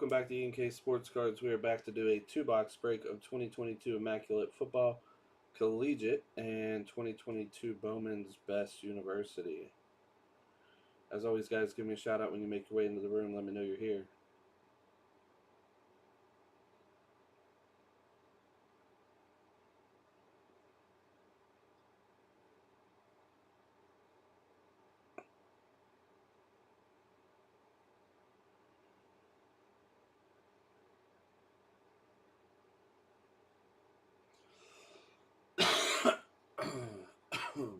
welcome back to E&K Sports Cards. We are back to do a two-box break of 2022 Immaculate Football Collegiate and 2022 Bowmans Best University. As always, guys, give me a shout out when you make your way into the room. Let me know you're here.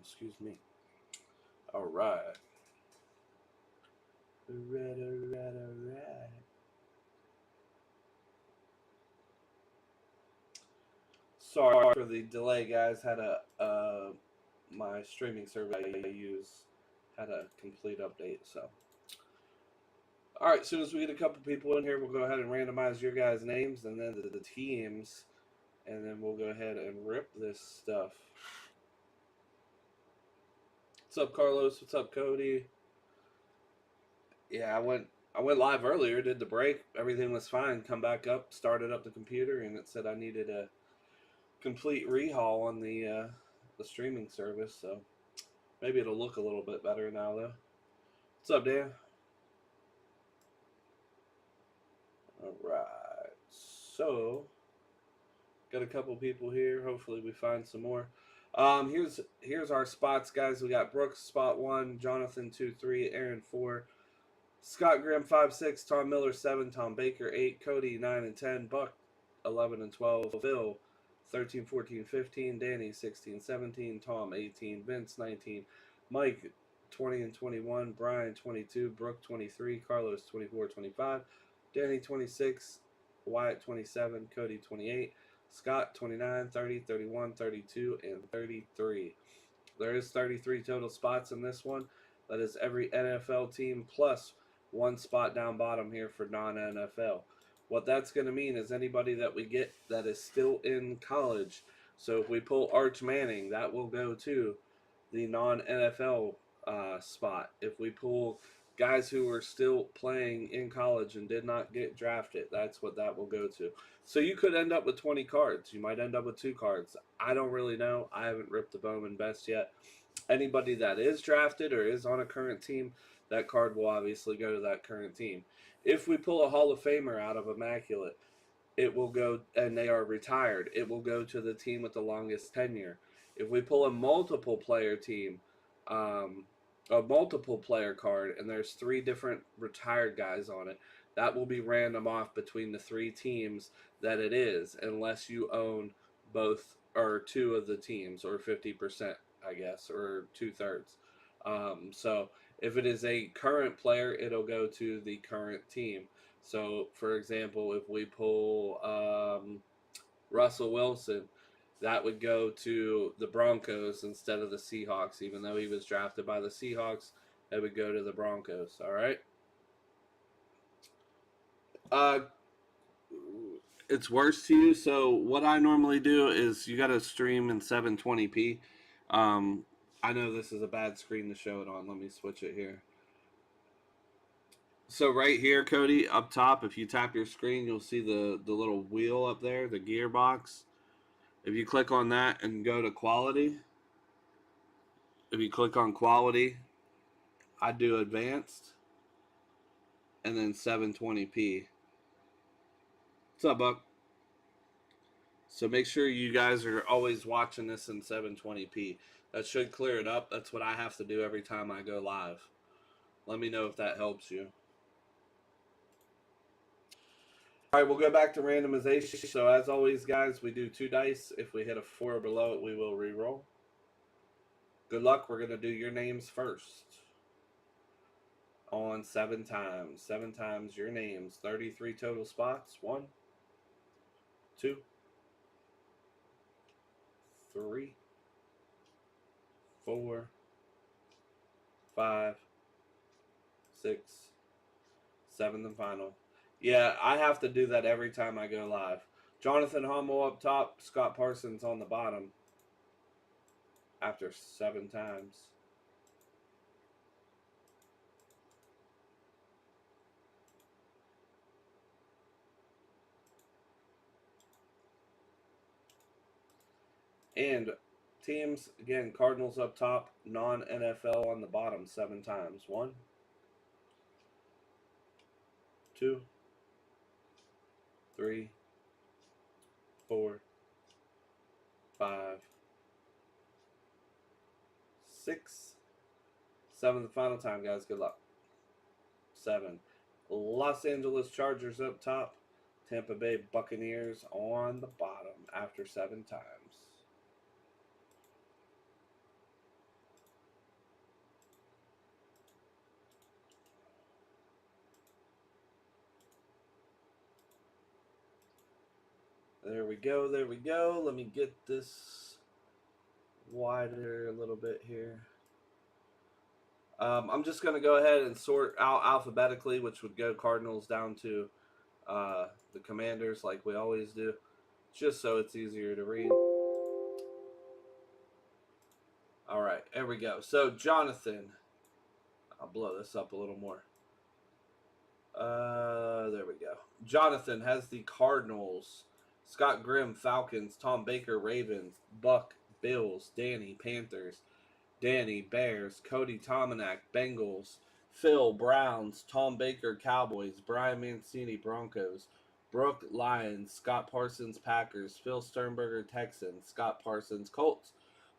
Excuse me. All right. All right. Sorry for the delay, guys. Had my streaming service I use had a complete update. So, all right. As soon as we get a couple people in here, we'll go ahead and randomize your guys' names and then the teams, and then we'll go ahead and rip this stuff. What's up, Carlos? What's up, Cody? Yeah, I went live earlier, did the break, everything was fine. Come back up, started up the computer, and it said I needed a complete rehaul on the streaming service. So maybe it'll look a little bit better now, though. What's up, Dan? All right, so got a couple people here. Hopefully, we find some more. Here's our spots, guys. We got Brooks spot 1, Jonathan 2, 3, Aaron 4. Scott Graham 5, 6, Tom Miller 7, Tom Baker 8, Cody 9 and 10, Buck 11 and 12, Phil 13, 14, 15, Danny 16, 17, Tom 18, Vince 19, Mike 20 and 21, Brian 22, Brooke 23, Carlos 24, 25, Danny 26, Wyatt 27, Cody 28, Scott 29, 30, 31, 32, and 33. There is 33 total spots in this one. That is every NFL team plus one spot down bottom here for non-NFL. What that's going to mean is anybody that we get that is still in college. So if we pull Arch Manning, that will go to the non-NFL spot. If we pull guys who are still playing in college and did not get drafted, that's what that will go to. So you could end up with 20 cards. You might end up with 2 cards. I don't really know. I haven't ripped the Bowman Best yet. Anybody that is drafted or is on a current team, that card will obviously go to that current team. If we pull a Hall of Famer out of Immaculate, it will go, and they are retired, it will go to the team with the longest tenure. If we pull a multiple player team, a multiple player card, and there's 3 different retired guys on it, that will be random off between the 3 teams that it is, unless you own both or 2 of the teams, or 50%, I guess, or 2/3. So if it is a current player, it'll go to the current team. So, for example, if we pull Russell Wilson, that would go to the Broncos instead of the Seahawks. Even though he was drafted by the Seahawks, it would go to the Broncos. All right. It's worse to you. So what I normally do is you got to stream in 720p. I know this is a bad screen to show it on. Let me switch it here. So right here, Cody, up top, if you tap your screen, you'll see the little wheel up there, the gearbox. If you click on that and go to quality, if you click on quality, I do advanced, and then 720p. What's up, Buck? So make sure you guys are always watching this in 720p. That should clear it up. That's what I have to do every time I go live. Let me know if that helps you. All right, we'll go back to randomization. So as always, guys, we do 2 dice. If we hit a 4 or below it, we will re-roll. Good luck. We're going to do your names first. On 7 times. 7 times your names. 33 total spots. 1, 2, 3, 4, 5, 6, 7, the final. Yeah, I have to do that every time I go live. Jonathan Hummel up top, Scott Parsons on the bottom. After 7 times. And teams, again, Cardinals up top, non-NFL on the bottom 7 times. 1, 2, 3, 4, 5, 6, 7. The final time, guys. Good luck. 7. Los Angeles Chargers up top. Tampa Bay Buccaneers on the bottom after 7 times. There we go. There we go. Let me get this wider a little bit here. I'm just going to go ahead and sort out alphabetically, which would go Cardinals down to the Commanders like we always do, just so it's easier to read. All right, there we go. So, Jonathan, I'll blow this up a little more. There we go. Jonathan has the Cardinals. Scott Grimm, Falcons. Tom Baker, Ravens. Buck, Bills. Danny, Panthers. Danny, Bears. Cody Tomanak, Bengals. Phil, Browns. Tom Baker, Cowboys. Brian Mancini, Broncos. Brooke, Lions. Scott Parsons, Packers. Phil Sternberger, Texans. Scott Parsons, Colts.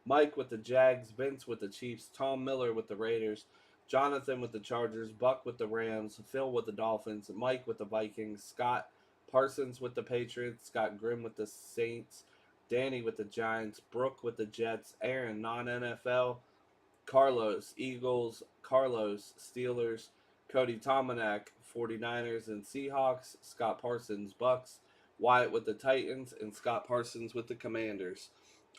Mike with the Jags. Vince with the Chiefs. Tom Miller with the Raiders. Jonathan with the Chargers. Buck with the Rams. Phil with the Dolphins. Mike with the Vikings. Scott Parsons with the Patriots. Scott Grimm with the Saints. Danny with the Giants. Brooke with the Jets. Aaron, non-NFL. Carlos, Eagles. Carlos, Steelers. Cody Tomanak, 49ers and Seahawks. Scott Parsons, Bucks. Wyatt with the Titans. And Scott Parsons with the Commanders.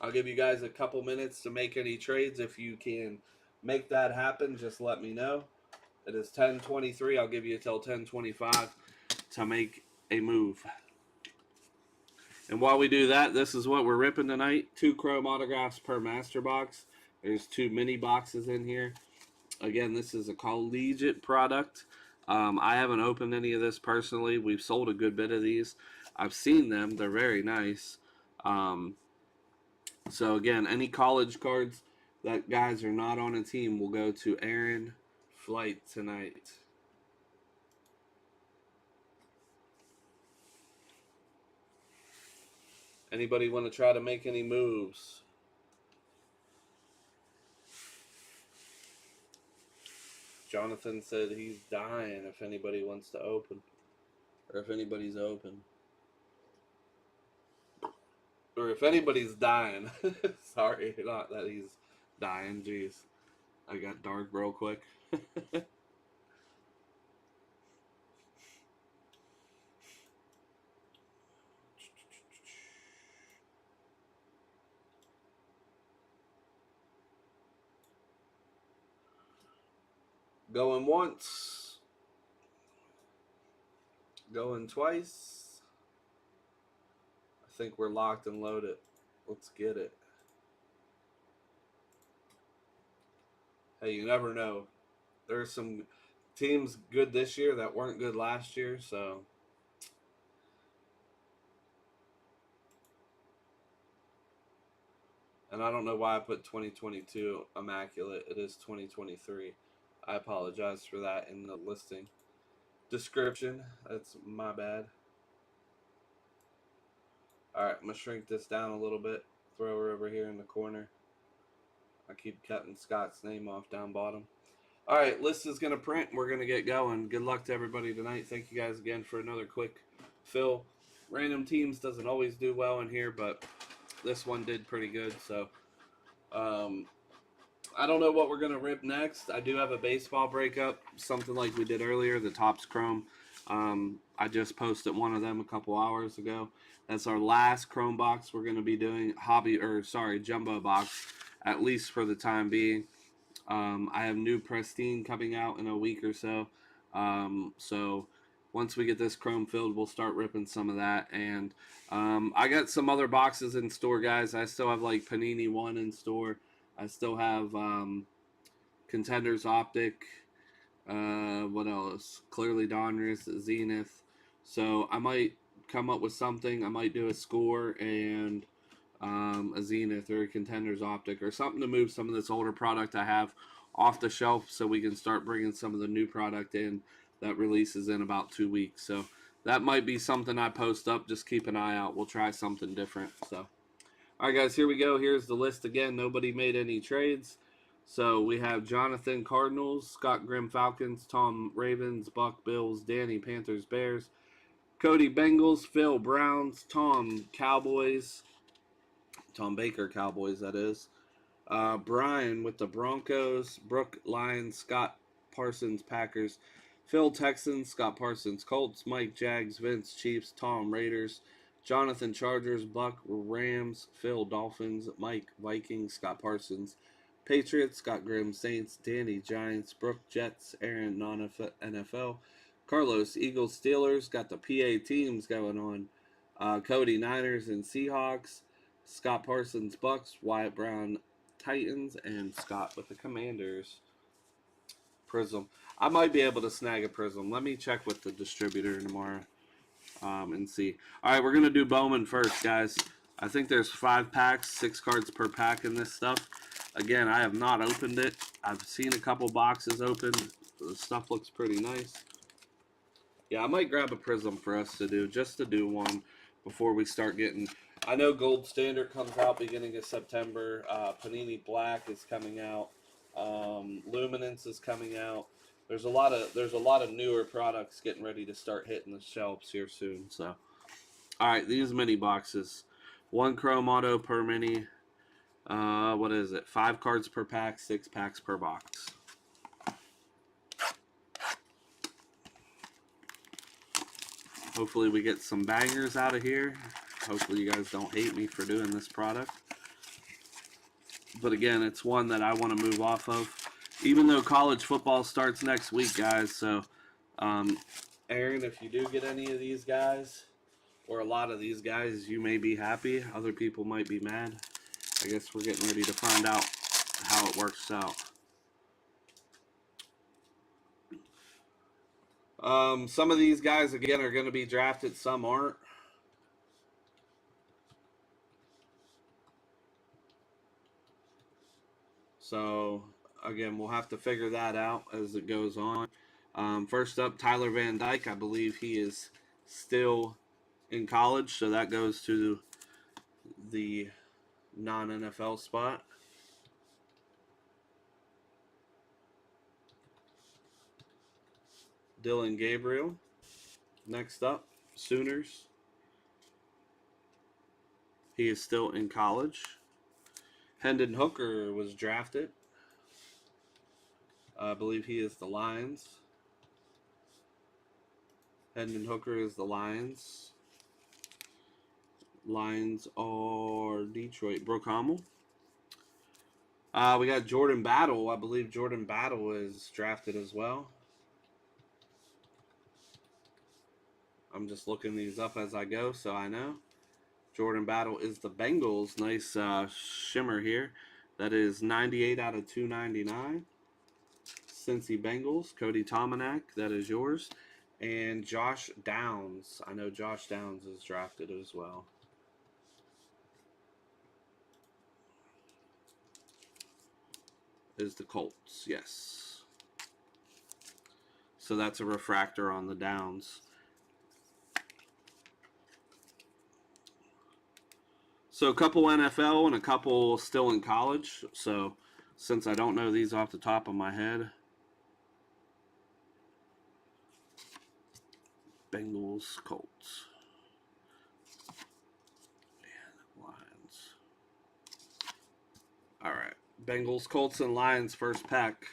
I'll give you guys a couple minutes to make any trades. If you can make that happen, just let me know. It is 10:23. I'll give you until 10:25 to make a move. And while we do that, this is what we're ripping tonight. 2 chrome autographs per master box. There's 2 mini boxes in here. Again, this is a collegiate product. I haven't opened any of this personally. We've sold a good bit of these. I've seen them. They're very nice. So again, any college cards that guys are not on a team will go to Aaron Flight tonight. Anybody want to try to make any moves? Jonathan said he's dying if anybody wants to open. Or if anybody's open. Or if anybody's dying. Sorry, not that he's dying. Jeez. I got dark real quick. Going once. Going twice. I think we're locked and loaded. Let's get it. Hey, you never know. There's some teams good this year that weren't good last year, so. And I don't know why I put 2022 Immaculate. It is 2023. I apologize for that in the listing description. That's my bad. Alright, I'm going to shrink this down a little bit. Throw her over here in the corner. I keep cutting Scott's name off down bottom. Alright, list is going to print. We're going to get going. Good luck to everybody tonight. Thank you guys again for another quick fill. Random teams doesn't always do well in here, but this one did pretty good. So, I don't know what we're going to rip next. I do have a baseball breakup, something like we did earlier, the Topps Chrome. I just posted one of them a couple hours ago. That's our last Chrome box we're going to be doing, jumbo box, at least for the time being. I have new Pristine coming out in a week or so. So once we get this Chrome filled, we'll start ripping some of that. And I got some other boxes in store, guys. I still have like Panini 1 in store. I still have Contenders Optic. What else? Clearly Donruss, Zenith. So I might come up with something. I might do a score and a Zenith or a Contenders Optic or something to move some of this older product I have off the shelf so we can start bringing some of the new product in that releases in about 2 weeks. So that might be something I post up. Just keep an eye out. We'll try something different. So, all right, guys, here we go. Here's the list again. Nobody made any trades. So we have Jonathan Cardinals, Scott Grimm Falcons, Tom Ravens, Buck Bills, Danny Panthers Bears, Cody Bengals, Phil Browns, Tom Cowboys, Tom Baker Cowboys, that is. Brian with the Broncos, Brooke Lions, Scott Parsons Packers, Phil Texans, Scott Parsons Colts, Mike Jags, Vince Chiefs, Tom Raiders, Jonathan Chargers, Buck Rams, Phil Dolphins, Mike Vikings, Scott Parsons Patriots, Scott Grimm Saints, Danny Giants, Brooke Jets, Aaron non-NFL, Carlos Eagles Steelers, got the PA teams going on, Cody Niners and Seahawks, Scott Parsons Bucks, Wyatt Brown Titans, and Scott with the Commanders. Prism. I might be able to snag a Prism. Let me check with the distributor tomorrow and see. All right, we're going to do Bowman first, guys. I think there's 5 packs, 6 cards per pack in this stuff. Again, I have not opened it. I've seen a couple boxes open. The stuff looks pretty nice. Yeah, I might grab a Prism for us to do, just to do one before we start getting... I know Gold Standard comes out beginning of September. Panini Black is coming out. Luminance is coming out. There's a lot of newer products getting ready to start hitting the shelves here soon. So, all right, these mini boxes, 1 Chrome Auto per mini. What is it? 5 cards per pack, 6 packs per box. Hopefully we get some bangers out of here. Hopefully you guys don't hate me for doing this product. But again, it's one that I want to move off of. Even though college football starts next week, guys. So, Aaron, if you do get any of these guys, or a lot of these guys, you may be happy. Other people might be mad. I guess we're getting ready to find out how it works out. Some of these guys, again, are going to be drafted. Some aren't. So, again, we'll have to figure that out as it goes on. First up, Tyler Van Dyke. I believe he is still in college, so that goes to the non-NFL spot. Dylan Gabriel. Next up, Sooners. He is still in college. Hendon Hooker was drafted. I believe he is the Lions. Hendon Hooker is the Lions. Lions are Detroit. Brooke Hummel. We got Jordan Battle. I believe Jordan Battle is drafted as well. I'm just looking these up as I go, so I know. Jordan Battle is the Bengals. Nice shimmer here. That is 98 out of 299. Cincy Bengals. Cody Tomanek, that is yours. And Josh Downs. I know Josh Downs is drafted as well. Is the Colts, yes. So that's a refractor on the Downs. So a couple NFL and a couple still in college. So since I don't know these off the top of my head. Bengals, Colts. And Lions. All right. Bengals, Colts, and Lions first pack.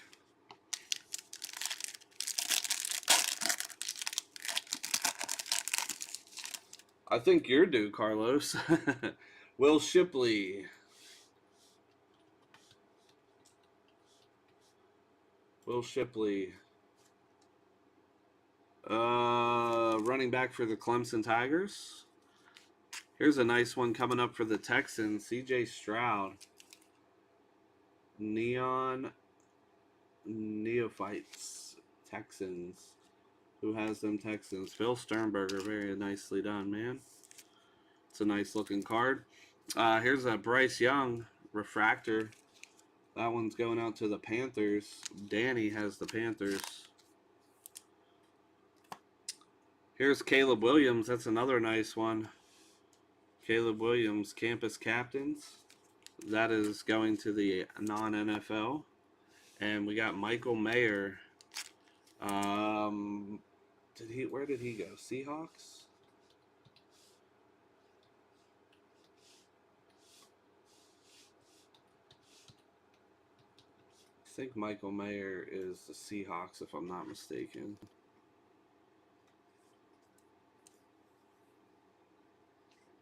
I think you're due, Carlos. Will Shipley. Will Shipley. Running back for the Clemson Tigers. Here's a nice one coming up for the Texans. C.J. Stroud. Neon Neophytes. Texans. Who has them Texans? Phil Sternberger. Very nicely done, man. It's a nice looking card. Here's a Bryce Young refractor. That one's going out to the Panthers. Danny has the Panthers. Here's Caleb Williams. That's another nice one. Caleb Williams, campus captains. That is going to the non-NFL. And we got Michael Mayer. Where did he go? Seahawks? I think Michael Mayer is the Seahawks, if I'm not mistaken.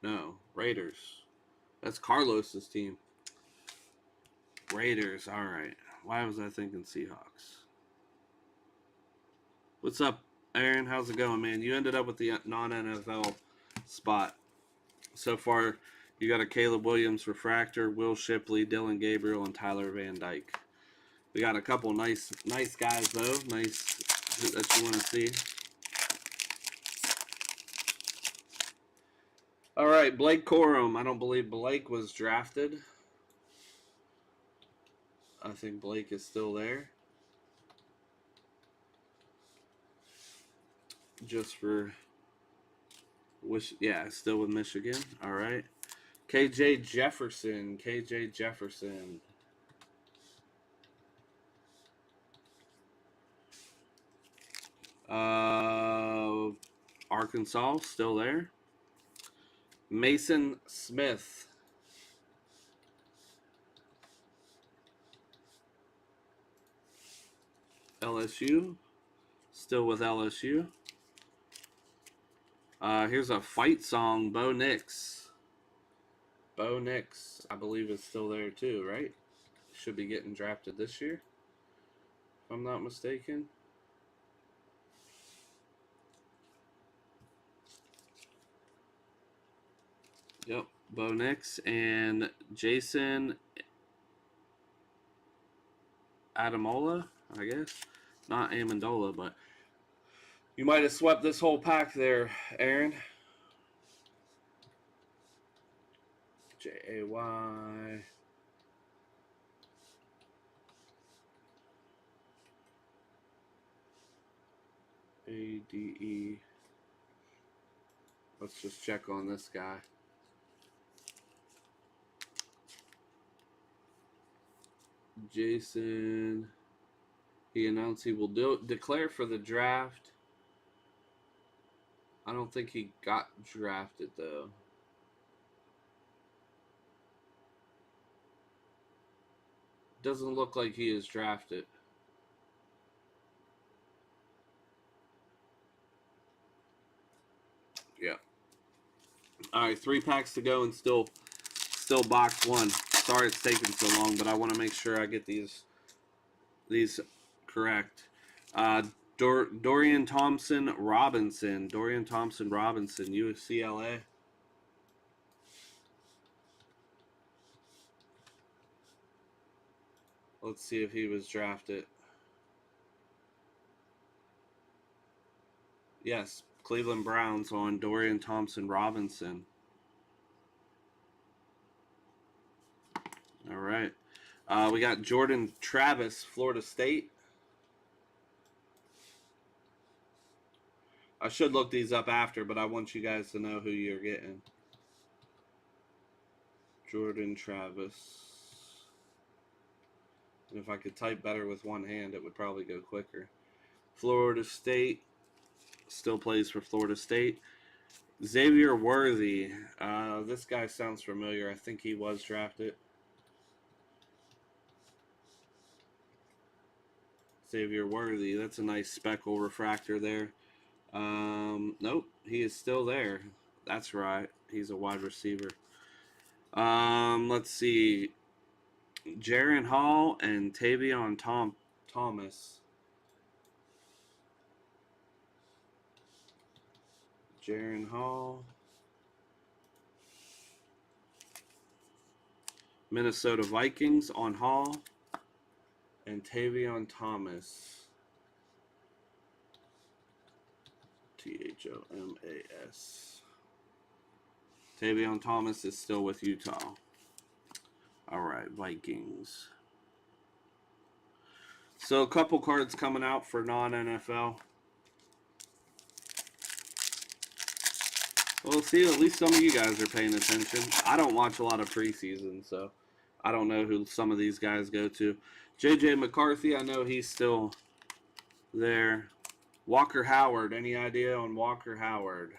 No, Raiders. That's Carlos's team. Raiders, all right. Why was I thinking Seahawks? What's up, Aaron? How's it going, man? You ended up with the non-NFL spot. So far, you got a Caleb Williams refractor, Will Shipley, Dylan Gabriel, and Tyler Van Dyke. We got a couple nice guys, though. Nice that you want to see. All right, Blake Corum. I don't believe Blake was drafted. I think Blake is still there. Just for yeah, still with Michigan. All right. KJ Jefferson. Arkansas, still there. Mason Smith. LSU. Still with LSU. Here's a fight song, Bo Nix. Bo Nix, I believe, is still there too, right? Should be getting drafted this year, if I'm not mistaken. Yep, Bo Nix and Jason Adamola, I guess. Not Amendola, but you might have swept this whole pack there, Aaron. Jay. ADE. Let's just check on this guy. Jason. He announced he will declare for the draft. I don't think he got drafted, though. Doesn't look like he is drafted. Yeah. All right, 3 packs to go and still box 1. Sorry it's taking so long, but I want to make sure I get these correct. Dorian Thompson Robinson, UCLA. Let's see if he was drafted. Yes, Cleveland Browns on Dorian Thompson Robinson. All right. We got Jordan Travis, Florida State. I should look these up after, but I want you guys to know who you're getting. Jordan Travis. And if I could type better with one hand, it would probably go quicker. Florida State. Still plays for Florida State. Xavier Worthy. This guy sounds familiar. I think he was drafted. Xavier Worthy. That's a nice speckle refractor there. Nope, he is still there. That's right. He's a wide receiver. Let's see. Jaron Hall and Tavion Thomas. Jaron Hall. Minnesota Vikings on Hall. And Tavion Thomas. Thomas. Tavion Thomas is still with Utah. All right, Vikings. So a couple cards coming out for non-NFL. We'll see. At least some of you guys are paying attention. I don't watch a lot of preseason, so I don't know who some of these guys go to. J.J. McCarthy, I know he's still there. Walker Howard, any idea on Walker Howard?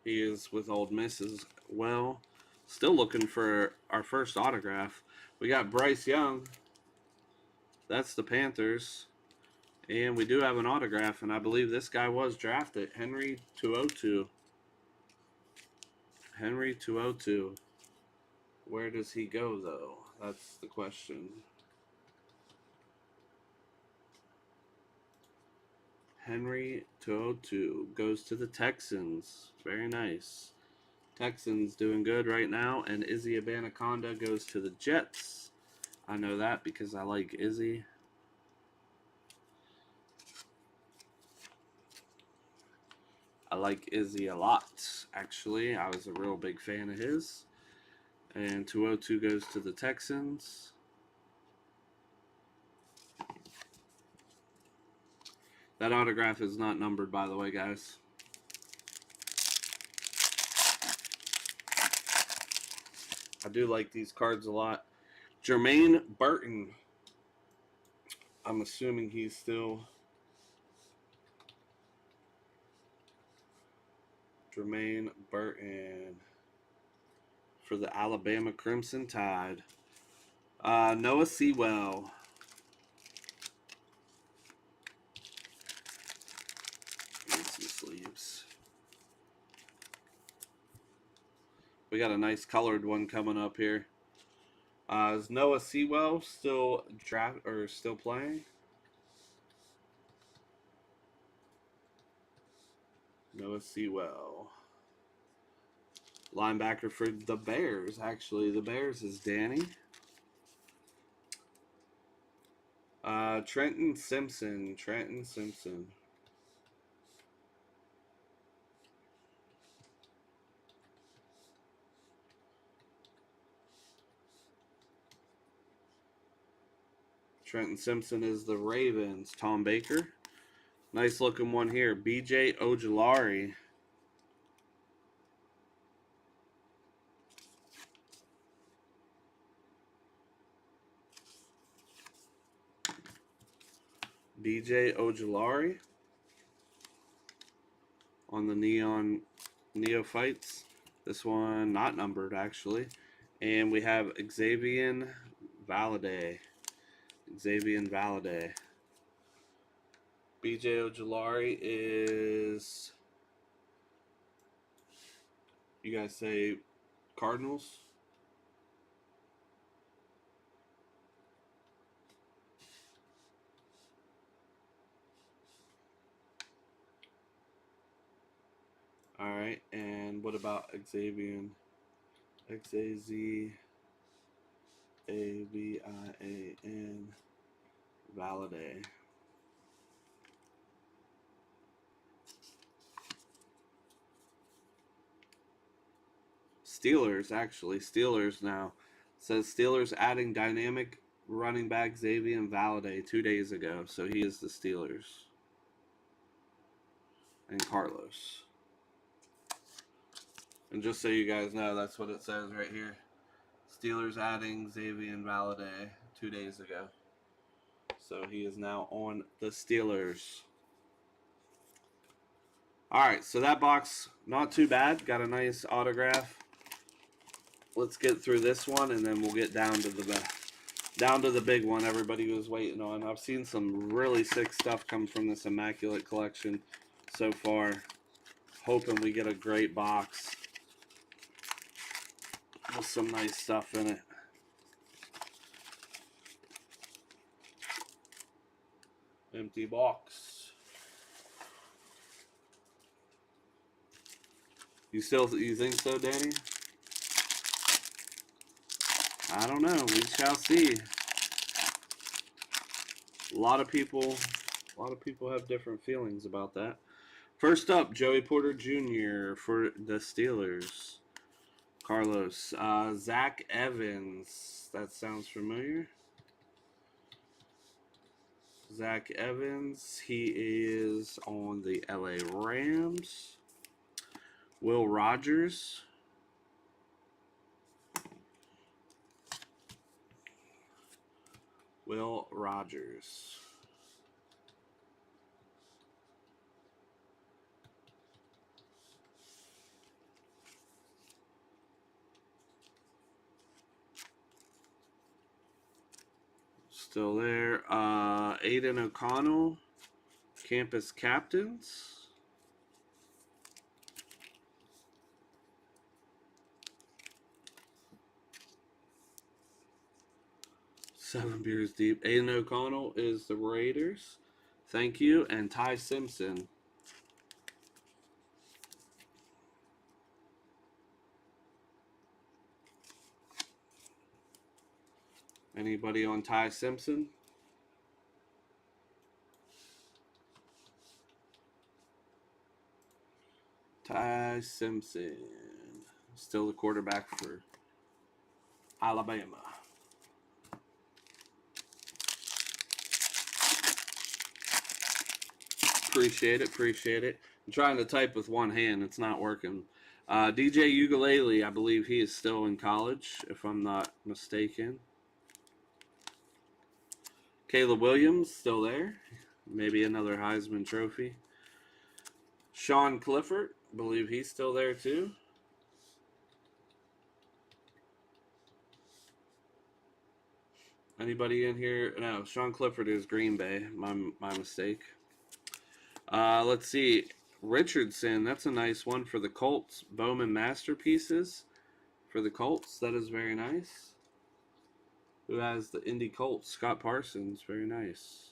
He is with Ole Miss as well. Still looking for our first autograph. We got Bryce Young. That's the Panthers. And we do have an autograph, and I believe this guy was drafted. Henry 202. Henry 202. Where does he go, though? That's the question. Henry 202 goes to the Texans. Very nice. Texans doing good right now. And Izzy Abanaconda goes to the Jets. I know that because I like Izzy. I like Izzy a lot, actually. I was a real big fan of his. And 202 goes to the Texans. That autograph is not numbered, by the way, guys. I do like these cards a lot. Jermaine Burton. I'm assuming he's still... Jermaine Burton for the Alabama Crimson Tide. Noah Sewell. Need some sleeves. We got a nice colored one coming up here. Is Noah Sewell still still playing? Noah Sewell. Linebacker for the Bears, actually. The Bears is Danny. Trenton Simpson. Trenton Simpson. Trenton Simpson is the Ravens. Tom Baker. Nice looking one here. B.J. Ojulari. B.J. Ojulari on the Neon Neophytes. This one not numbered, actually. And we have Xavier Valade. Xavier Valade. B.J. Ojulari is... You guys say Cardinals? All right, and what about Xavier? Xavian Valade. Steelers, actually. Steelers now. It says Steelers adding dynamic running back Xavier Valade 2 days ago. So he is the Steelers. And Carlos. And just so you guys know, that's what it says right here. Steelers adding Xavier Valade 2 days ago. So he is now on the Steelers. Alright, so that box, not too bad. Got a nice autograph. Let's get through this one, and then we'll get down to the big one everybody was waiting on. I've seen some really sick stuff come from this Immaculate collection so far. Hoping we get a great box with some nice stuff in it. Empty box. You think so, Danny? I don't know. We shall see. A lot of people have different feelings about that. First up, Joey Porter Jr. for the Steelers. Carlos. Zach Evans. That sounds familiar. Zach Evans. He is on the LA Rams. Will Rogers. Will Rogers. Still there. Aiden O'Connell. Campus Captains. Seven beers deep. Aiden O'Connell is the Raiders. Thank you. And Ty Simpson. Anybody on Ty Simpson? Ty Simpson. Still the quarterback for Alabama. Appreciate it. I'm trying to type with one hand. It's not working. DJ Ukulele, I believe he is still in college, if I'm not mistaken. Caleb Williams, still there. Maybe another Heisman Trophy. Sean Clifford, I believe he's still there too. Anybody in here? No, Sean Clifford is Green Bay. My mistake. Let's see. Richardson, that's a nice one for the Colts. Bowman Masterpieces for the Colts. That is very nice. Who has the Indy Colts? Scott Parsons. Very nice.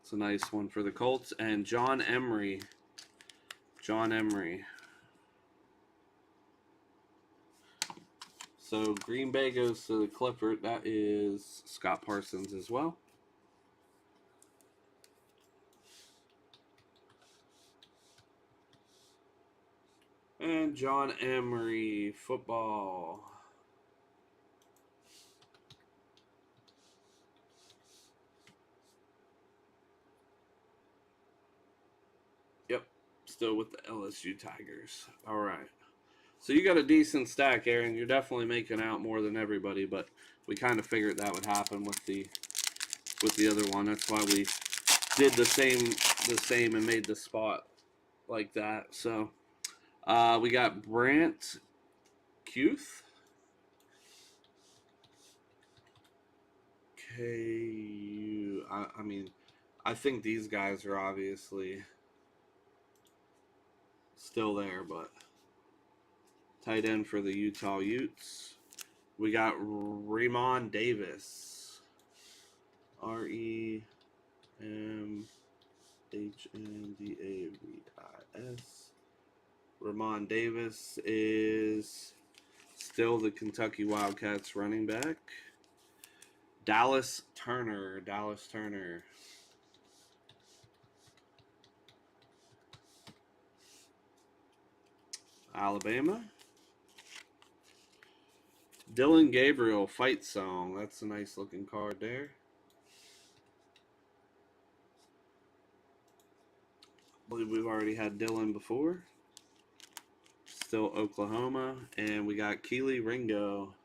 It's a nice one for the Colts. And John Emery. So Green Bay goes to the Clifford. That is Scott Parsons as well. And John Emery, football. Yep, still with the LSU Tigers. All right. So you got a decent stack, Aaron. You're definitely making out more than everybody, but we kind of figured that would happen with the other one. That's why we did the same and made the spot like that. So we got Brant Kuth. I mean, I think these guys are obviously still there, but tight end for the Utah Utes. We got Remon Davis. REMHNDAVIS. Ramon Davis is still the Kentucky Wildcats running back. Dallas Turner. Alabama. Dylan Gabriel, Fight Song. That's a nice looking card there. I believe we've already had Dylan before. Still Oklahoma. And we got Keely Ringo.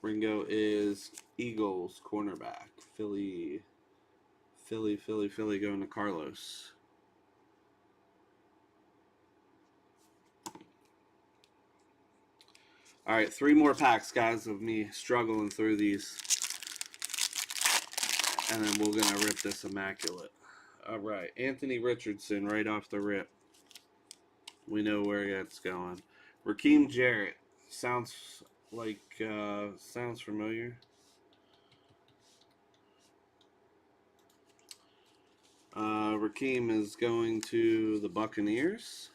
Ringo is Eagles cornerback. Philly going to Carlos. All right, 3 more packs, guys, of me struggling through these. And then we're going to rip this Immaculate. All right, Anthony Richardson right off the rip. We know where it's going. Rakeem Jarrett. Sounds familiar. Rakeem is going to the Buccaneers.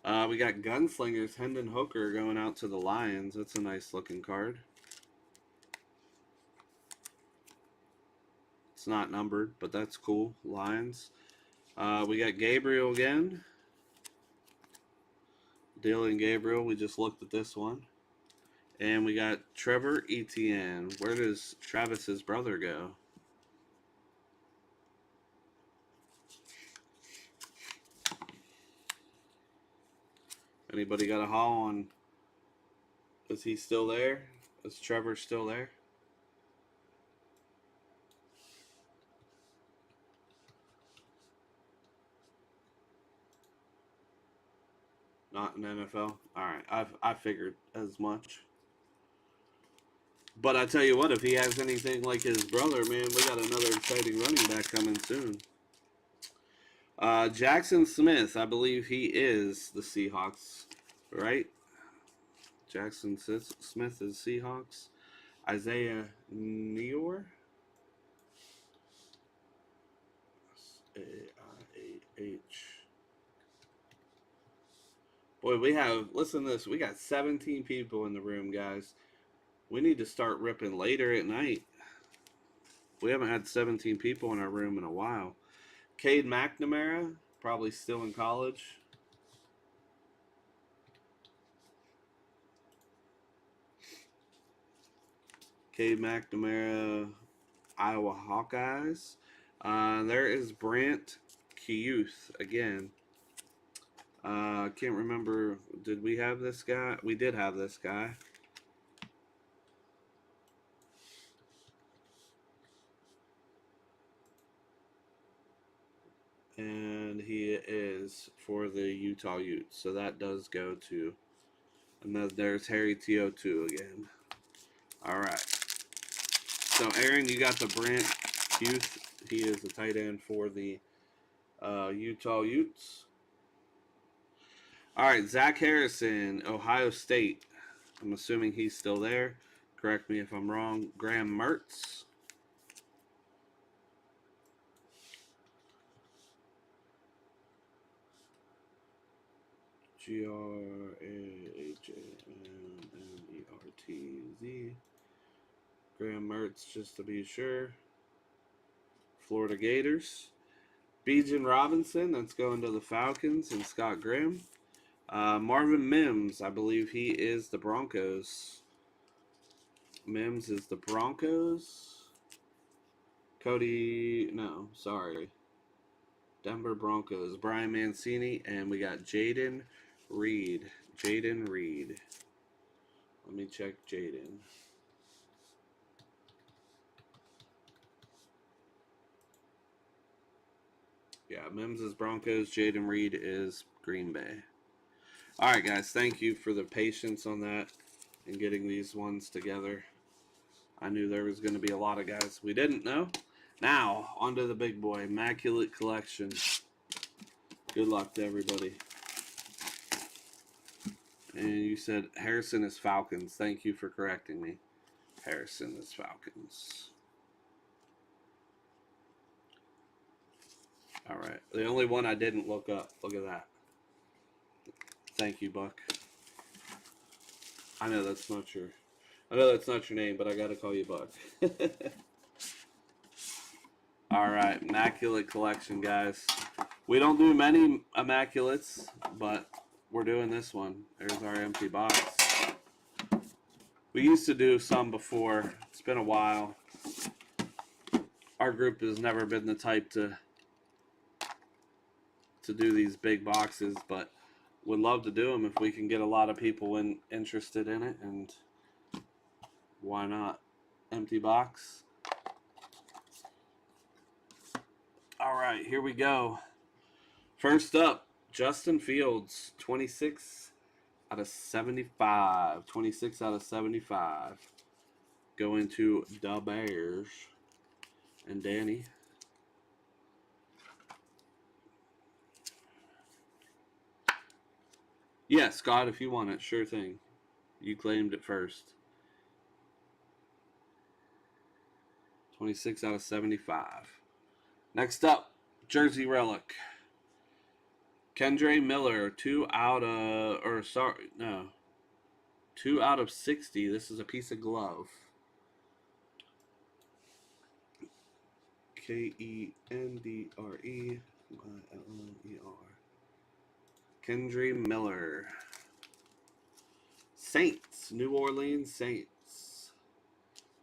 We got Gunslingers, Hendon Hooker going out to the Lions. That's a nice looking card. It's not numbered, but that's cool. Lions. We got Gabriel again. Dylan Gabriel. We just looked at this one. And we got Trevor Etienne. Where does Travis's brother go? Anybody got a haul on? Is he still there? Is Trevor still there? Not in NFL? Alright, I figured as much. But I tell you what, if he has anything like his brother, man, we got another exciting running back coming soon. Jackson Smith, I believe he is the Seahawks, right? Jackson Smith is Seahawks. Isaiah Neyor. S-A-I-A-H. Boy, we have, listen to this, we got 17 people in the room, guys. We need to start ripping later at night. We haven't had 17 people in our room in a while. Cade McNamara, probably still in college. Cade McNamara, Iowa Hawkeyes. There is Brant Keyuth again. I can't remember. Did we have this guy? We did have this guy. And he is for the Utah Utes. So that does go to. And then there's Harry TO2 again. All right. So, Aaron, you got the Brant Keyuth. He is the tight end for the Utah Utes. All right, Zach Harrison, Ohio State. I'm assuming he's still there. Correct me if I'm wrong. Graham Mertz. Graham-Mertz. Graham Mertz, just to be sure. Florida Gators. Bijan Robinson, that's going to the Falcons, and Scott Grimm. Marvin Mims, I believe he is the Broncos. Mims is the Broncos. Denver Broncos. Brian Mancini, and we got Jaden Reed. Let me check Jaden. Yeah, Mims is Broncos. Jaden Reed is Green Bay. All right, guys. Thank you for the patience on that and getting these ones together. I knew there was going to be a lot of guys we didn't know. Now, on to the big boy. Immaculate Collection. Good luck to everybody. And you said Harrison is Falcons. Thank you for correcting me. Harrison is Falcons. All right. The only one I didn't look up. Look at that. Thank you, Buck. I know that's not your name, but I got to call you Buck. All right. Immaculate Collection, guys. We don't do many Immaculates, but we're doing this one. There's our empty box. We used to do some before. It's been a while. Our group has never been the type to do these big boxes, but would love to do them if we can get a lot of people interested in it, and why not? Empty box. All right, here we go. First up, Justin Fields, 26 out of 75. 26 out of 75. Going to the Bears. And Danny. Yeah, Scott, if you want it, sure thing. You claimed it first. 26 out of 75. Next up, Jersey Relic. Kendre Miller, 2 out of 60. This is a piece of glove. Kendre Miller. Kendre Miller. Saints, New Orleans Saints.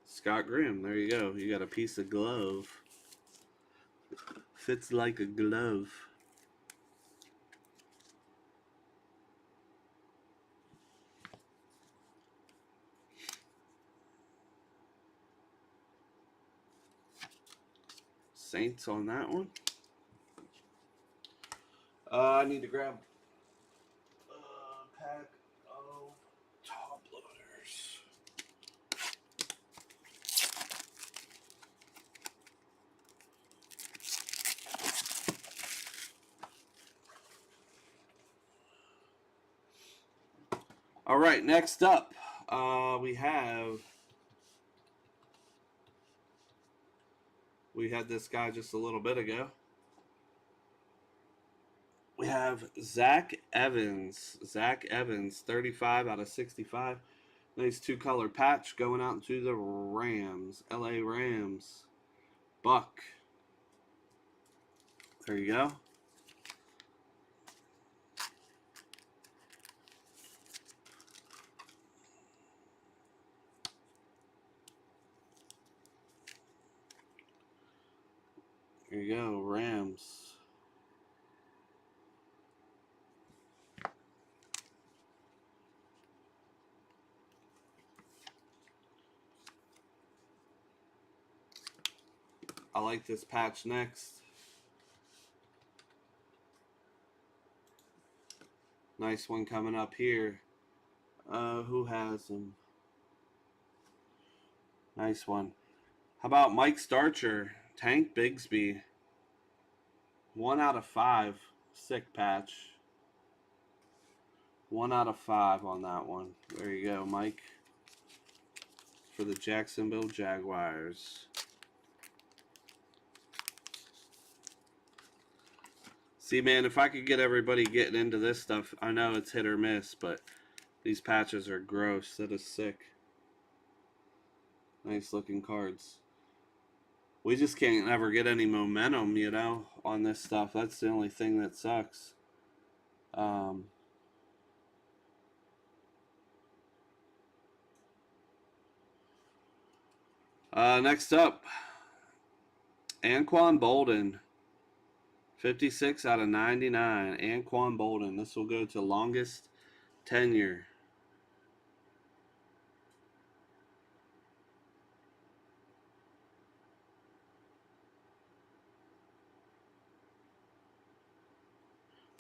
Scott Grimm, there you go. You got a piece of glove. Fits like a glove. Saints on that one. I need to grab a pack of top loaders. All right, next up, we had this guy just a little bit ago. We have Zach Evans. Zach Evans, 35 out of 65. Nice 2-color patch going out to the Rams. LA Rams. Buck. There you go. There you go, Rams. I like this patch next. Nice one coming up here. Who has them? Nice one. How about Mike Starcher? Tank Bigsby. 1 out of 5. Sick patch. 1 out of 5 on that one. There you go, Mike. For the Jacksonville Jaguars. See, man, if I could get everybody getting into this stuff, I know it's hit or miss, but these patches are gross. That is sick. Nice looking cards. We just can't ever get any momentum, you know, on this stuff. That's the only thing that sucks. Next up, Anquan Bolden. 56 out of 99. Anquan Bolden. This will go to longest tenure.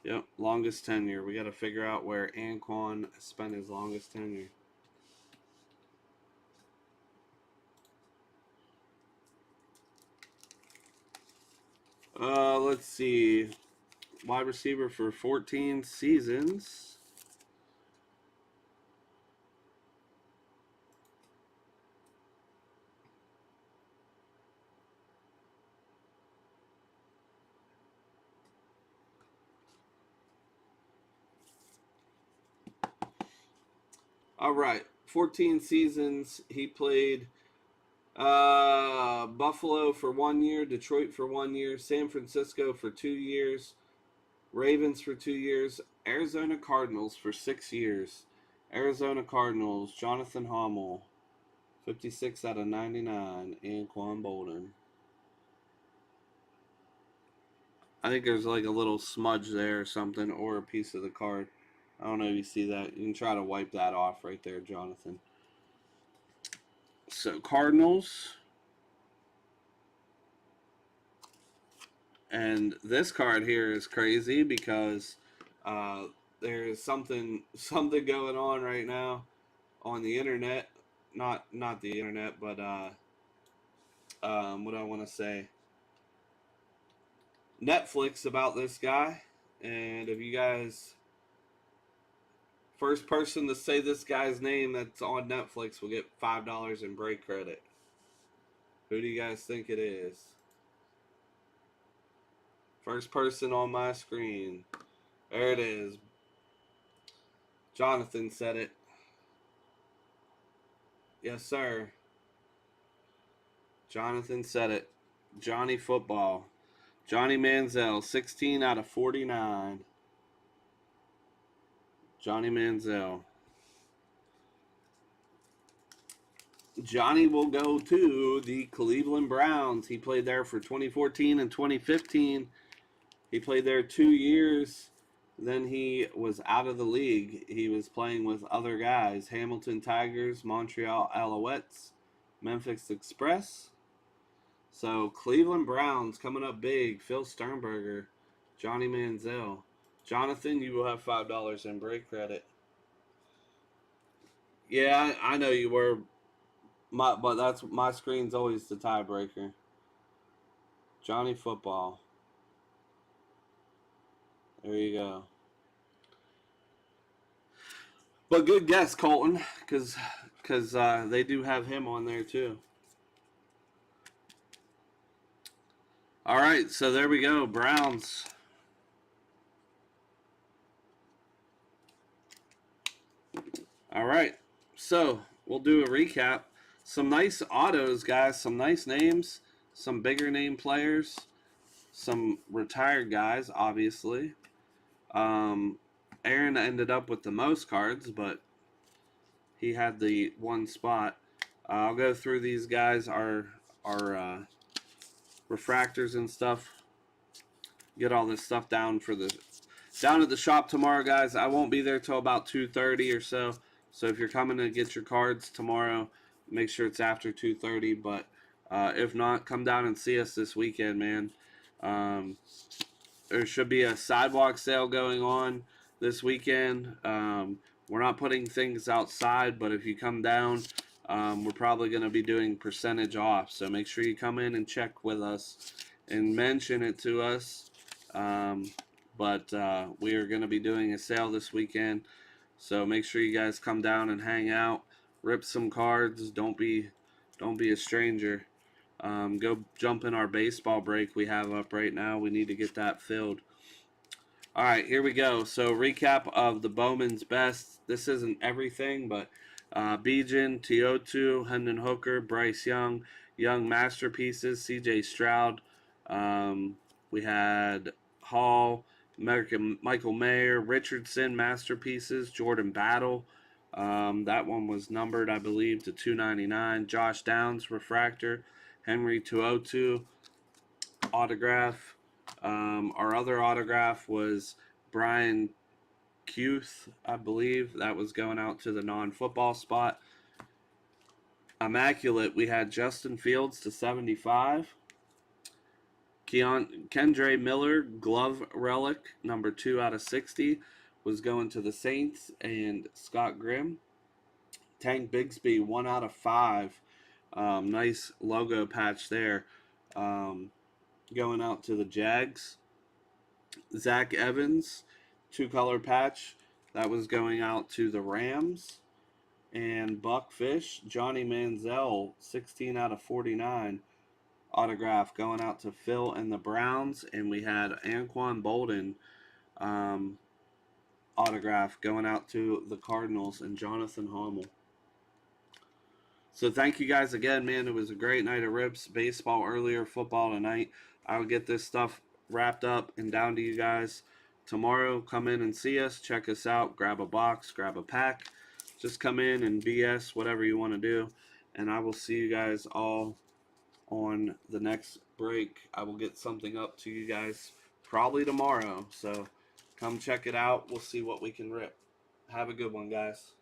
Yep, longest tenure. We got to figure out where Anquan spent his longest tenure. Let's see. Wide receiver for 14 seasons. All right, 14 seasons. He played Buffalo for 1 year, Detroit for 1 year, San Francisco for 2 years, Ravens for 2 years, Arizona Cardinals for 6 years. Arizona Cardinals, Jonathan Hummel, 56 out of 99, Anquan Bolden. I think there's like a little smudge there or something, or a piece of the card. I don't know if you see that. You can try to wipe that off right there, Jonathan. So, Cardinals. And this card here is crazy because there's something going on right now on the internet. Not the internet, but what I want to say. Netflix about this guy. And if you guys, first person to say this guy's name that's on Netflix will get $5 in break credit. Who do you guys think it is? First person on my screen. There it is. Jonathan said it. Yes, sir. Jonathan said it. Johnny Football. Johnny Manziel, 16 out of 49. Johnny Manziel. Johnny will go to the Cleveland Browns. He played there for 2014 and 2015. He played there 2 years. Then he was out of the league. He was playing with other guys. Hamilton Tigers, Montreal Alouettes, Memphis Express. So Cleveland Browns coming up big. Phil Sternberger, Johnny Manziel. Jonathan, you will have $5 in break credit. Yeah, I know you were, but that's my screen's always the tiebreaker. Johnny Football. There you go. But good guess, Colton, because they do have him on there too. All right, so there we go, Browns. All right, so we'll do a recap. Some nice autos, guys. Some nice names. Some bigger name players. Some retired guys, obviously. Aaron ended up with the most cards, but he had the one spot. I'll go through these guys, our refractors and stuff. Get all this stuff down at the shop tomorrow, guys. I won't be there till about 2:30 or so. So if you're coming to get your cards tomorrow, make sure it's after 2:30. But if not, come down and see us this weekend, man. There should be a sidewalk sale going on this weekend. We're not putting things outside, but if you come down, we're probably going to be doing percentage off. So make sure you come in and check with us and mention it to us. But we are going to be doing a sale this weekend. So make sure you guys come down and hang out, rip some cards. Don't be a stranger. Go jump in our baseball break we have up right now. We need to get that filled. All right, here we go. So recap of the Bowmans best. This isn't everything, but Bijan, Teotu, Hendon Hooker, Bryce Young, Young Masterpieces, C.J. Stroud. We had Hall, Michael Mayer, Richardson Masterpieces, Jordan Battle. That one was numbered, I believe, to 299. Josh Downs Refractor, Henry Tuotu autograph. Our other autograph was Brian Cuth, I believe. That was going out to the non-football spot. Immaculate, we had Justin Fields to 75. Kendre Miller, glove relic, number 2 out of 60, was going to the Saints and Scott Grimm. Tank Bigsby, 1 out of 5. Nice logo patch there. Going out to the Jags. Zach Evans, 2-color patch. That was going out to the Rams. And Buck Fish, Johnny Manziel, 16 out of 49. Autograph going out to Phil and the Browns. And we had Anquan Bolden autograph going out to the Cardinals and Jonathan Hommel. So thank you guys again, man. It was a great night of rips. Baseball earlier, football tonight. I'll get this stuff wrapped up and down to you guys tomorrow. Come in and see us. Check us out. Grab a box. Grab a pack. Just come in and BS, whatever you want to do. And I will see you guys all on the next break. I will get something up to you guys probably tomorrow. So come check it out. We'll see what we can rip. Have a good one, guys.